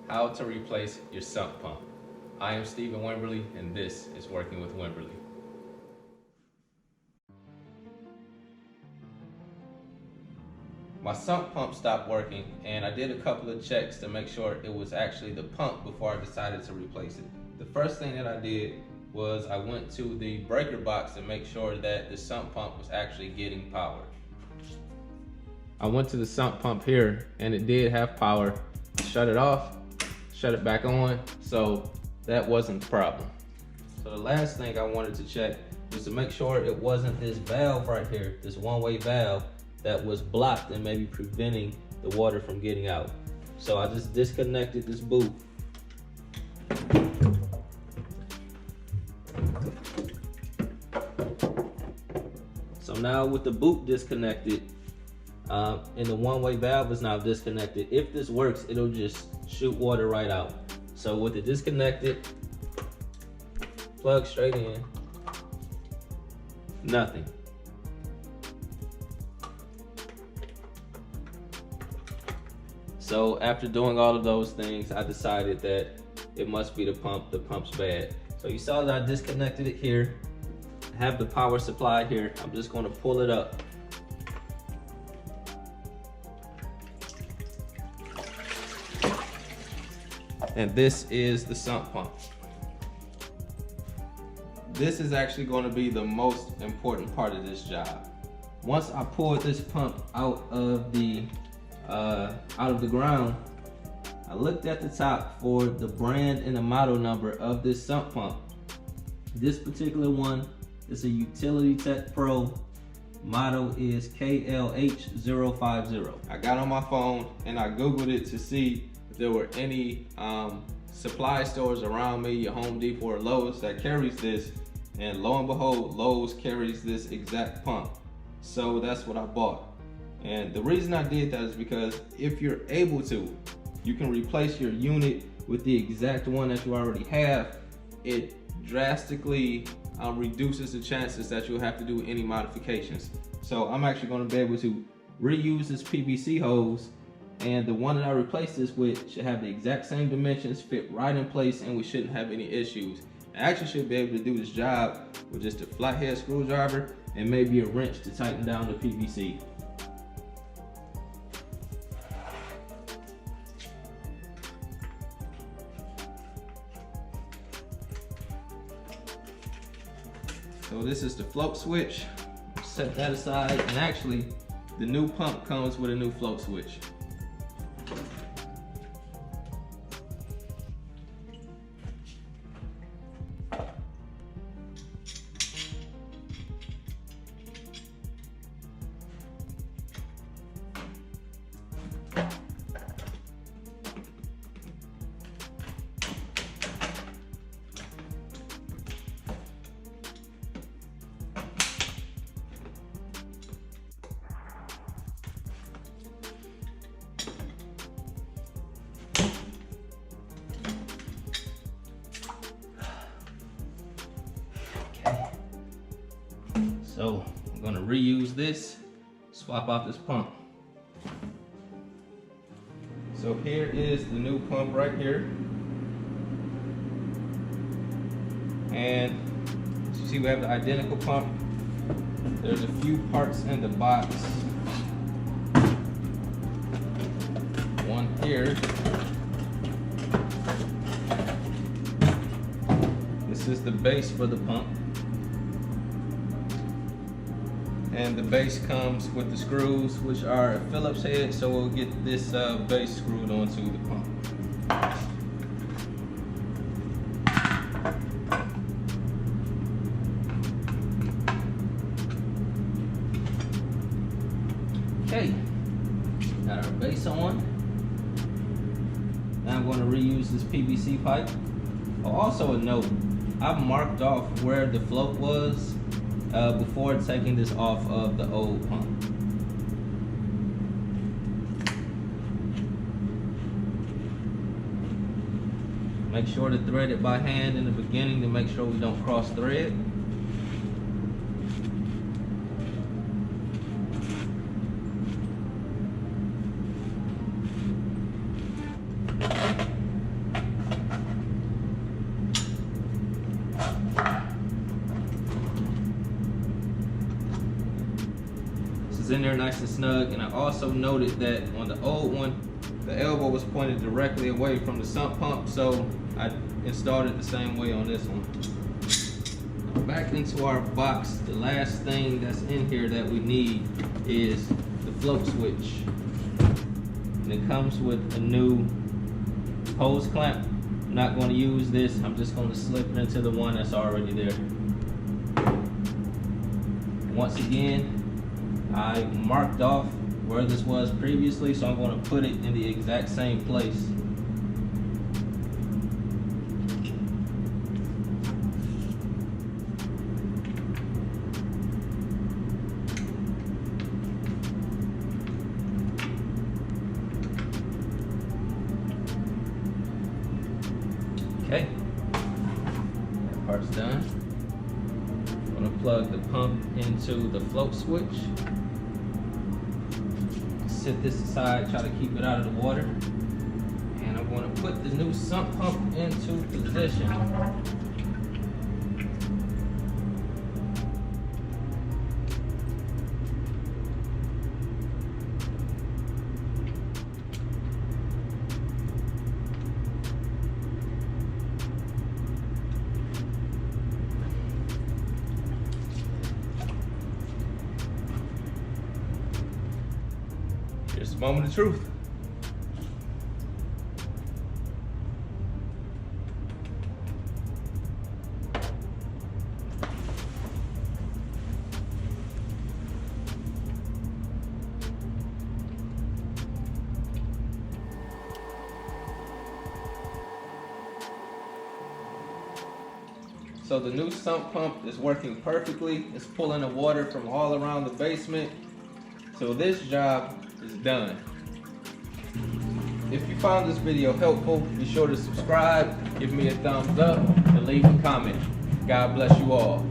how to replace your sump pump. I am Stephen Wimberley, and this is Working with Wimberley. My sump pump stopped working, and I did a couple of checks to make sure it was actually the pump before I decided to replace it. The first thing that I did was I went to the breaker box to make sure that the sump pump was actually getting power. I went to the sump pump here, and it did have power. Shut it off, shut it back on, so that wasn't the problem. So the last thing I wanted to check was to make sure it wasn't this valve right here, this one-way valve that was blocked and maybe preventing the water from getting out. So I just disconnected this boot. So now with the boot disconnected, and the one-way valve is now disconnected, if this works, it'll just shoot water right out. So with it disconnected, plug straight in, nothing. So after doing all of those things, I decided that it must be the pump's bad. So you saw that I disconnected it here. I have the power supply here. I'm just gonna pull it up. And this is the sump pump. This is actually going to be the most important part of this job. Once I pulled this pump out of the ground, I looked at the top for the brand and the model number of this sump pump. This particular one is a Utility Tech Pro. Model is KLH050. I got on my phone and I Googled it to see there were any supply stores around me, your Home Depot or Lowe's, that carries this, and lo and behold, Lowe's carries this exact pump. So that's what I bought. And the reason I did that is because if you're able to, you can replace your unit with the exact one that you already have. It drastically reduces the chances that you'll have to do any modifications. So I'm actually going to be able to reuse this PVC hose, and the one that I replaced this with should have the exact same dimensions, fit right in place, and we shouldn't have any issues. I actually should be able to do this job with just a flathead screwdriver and maybe a wrench to tighten down the PVC. So this is the float switch. Set that aside, and actually the new pump comes with a new float switch. So I'm gonna reuse this, swap out this pump. So here is the new pump right here. And as you see, we have the identical pump. There's a few parts in the box. One here. This is the base for the pump. And the base comes with the screws, which are a Phillips head, so we'll get this base screwed onto the pump. Okay, got our base on. Now I'm going to reuse this PVC pipe. Oh, also a note, I've marked off where the float was before taking this off of the old pump. Make sure to thread it by hand in the beginning to make sure we don't cross thread. It's in there nice and snug. And I also noted that on the old one, the elbow was pointed directly away from the sump pump, so I installed it the same way on this one. Back into our box, the last thing that's in here that we need is the float switch. And it comes with a new hose clamp. I'm not going to use this, I'm just going to slip it into the one that's already there. Once again, I marked off where this was previously, so I'm going to put it in the exact same place. Okay, that part's done. I'm going to plug the pump into the float switch. Set this aside, try to keep it out of the water. And I'm going to put the new sump pump into position. Here's the moment of truth. So the new sump pump is working perfectly. It's pulling the water from all around the basement. So this job is done. If you found this video helpful, be sure to subscribe, give me a thumbs up, and leave a comment. God bless you all.